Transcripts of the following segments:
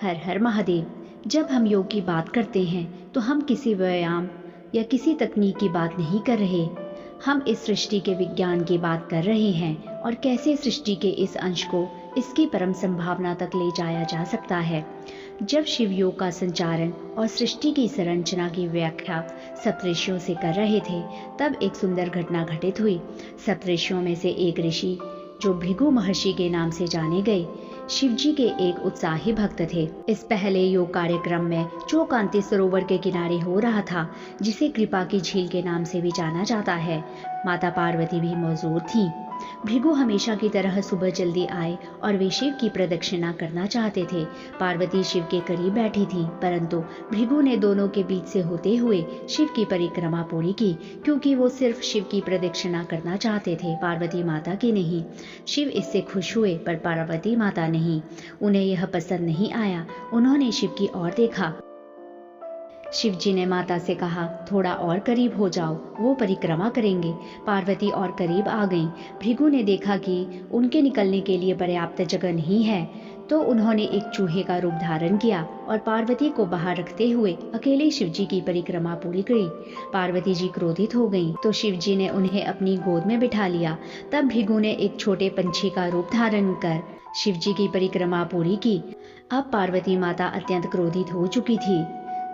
हर हर महादेव। जब हम योग की बात करते हैं तो हम किसी व्यायाम या किसी तकनीक की बात नहीं कर रहे। हम इस सृष्टि के विज्ञान की बात कर रहे हैं और कैसे सृष्टि के इस अंश को इसकी परम संभावना तक ले जाया जा सकता है। जब शिव योग का संचारण और सृष्टि की संरचना की व्याख्या सप्तऋषियों से कर रहे थे, तब एक सुंदर घटना घटित हुई। सप्तऋषियों में से एक ऋषि, जो भृगु महर्षि के नाम से जाने गए, शिवजी के एक उत्साही भक्त थे। इस पहले योग कार्यक्रम में जो कांति सरोवर के किनारे हो रहा था, जिसे कृपा की झील के नाम से भी जाना जाता है, माता पार्वती भी मौजूद थीं। भृगु हमेशा की तरह सुबह जल्दी आए और वे शिव की प्रदक्षिणा करना चाहते थे। पार्वती शिव के करीब बैठी थी, परंतु भृगु ने दोनों के बीच से होते हुए शिव की परिक्रमा पूरी की, क्योंकि वो सिर्फ शिव की प्रदक्षिणा करना चाहते थे, पार्वती माता की नहीं। शिव इससे खुश हुए, पर पार्वती माता नहीं। उन्हें यह पसंद नहीं आया। उन्होंने शिव की ओर देखा। शिवजी ने माता से कहा, थोड़ा और करीब हो जाओ, वो परिक्रमा करेंगे। पार्वती और करीब आ गईं। भृगु ने देखा कि उनके निकलने के लिए पर्याप्त जगह नहीं है, तो उन्होंने एक चूहे का रूप धारण किया और पार्वती को बाहर रखते हुए अकेले शिवजी की परिक्रमा पूरी करी। पार्वती जी क्रोधित हो गईं, तो शिवजी ने उन्हें अपनी गोद में बिठा लिया। तब भृगु ने एक छोटे पंछी का रूप धारण कर शिवजी की परिक्रमा पूरी की। अब पार्वती माता अत्यंत क्रोधित हो चुकी थी।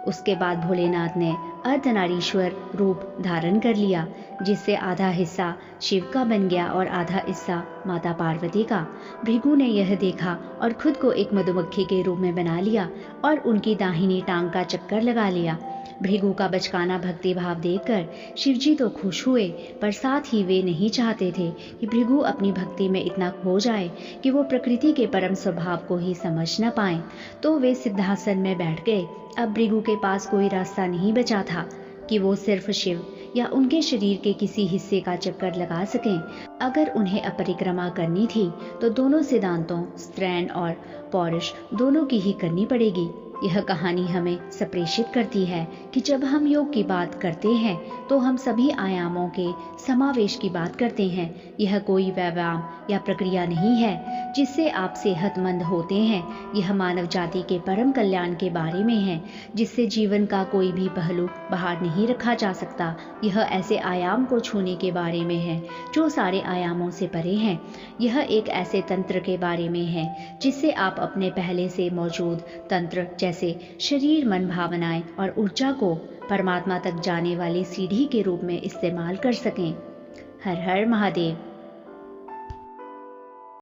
उसके बाद भोलेनाथ ने अर्धनारीश्वर रूप धारण कर लिया, जिससे आधा हिस्सा शिव का बन गया और आधा हिस्सा माता पार्वती का। भृगु ने यह देखा और खुद को एक मधुमक्खी के रूप में बना लिया और उनकी दाहिनी टांग का चक्कर लगा लिया। भृगु का बचकाना भक्ति भाव देखकर शिवजी तो खुश हुए, पर साथ ही वे नहीं चाहते थे कि भृगु अपनी भक्ति में इतना खो जाए कि वो प्रकृति के परम स्वभाव को ही समझ न पाए। तो वे सिद्धासन में बैठ गए। अब भृगु के पास कोई रास्ता नहीं बचा था कि वो सिर्फ शिव या उनके शरीर के किसी हिस्से का चक्कर लगा सकें। अगर उन्हें अपरिक्रमा करनी थी तो दोनों सिद्धांतों, स्त्रैण और पौरुष, दोनों की ही करनी पड़ेगी। यह कहानी हमें संप्रेषित करती है कि जब हम योग की बात करते हैं तो हम सभी आयामों के समावेश की बात करते हैं। यह कोई व्यायाम या प्रक्रिया नहीं है जिससे आप सेहतमंद होते हैं। यह मानव जाति के परम कल्याण के बारे में है, जिससे जीवन का कोई भी पहलू बाहर नहीं रखा जा सकता। यह ऐसे आयाम को छूने के बारे में है जो सारे आयामों से परे हैं। यह एक ऐसे तंत्र के बारे में है जिससे आप अपने पहले से मौजूद तंत्र जैसे शरीर, मन, भावनाएं और ऊर्जा को परमात्मा तक जाने वाली सीढ़ी के रूप में इस्तेमाल कर सकें। हर हर महादेव।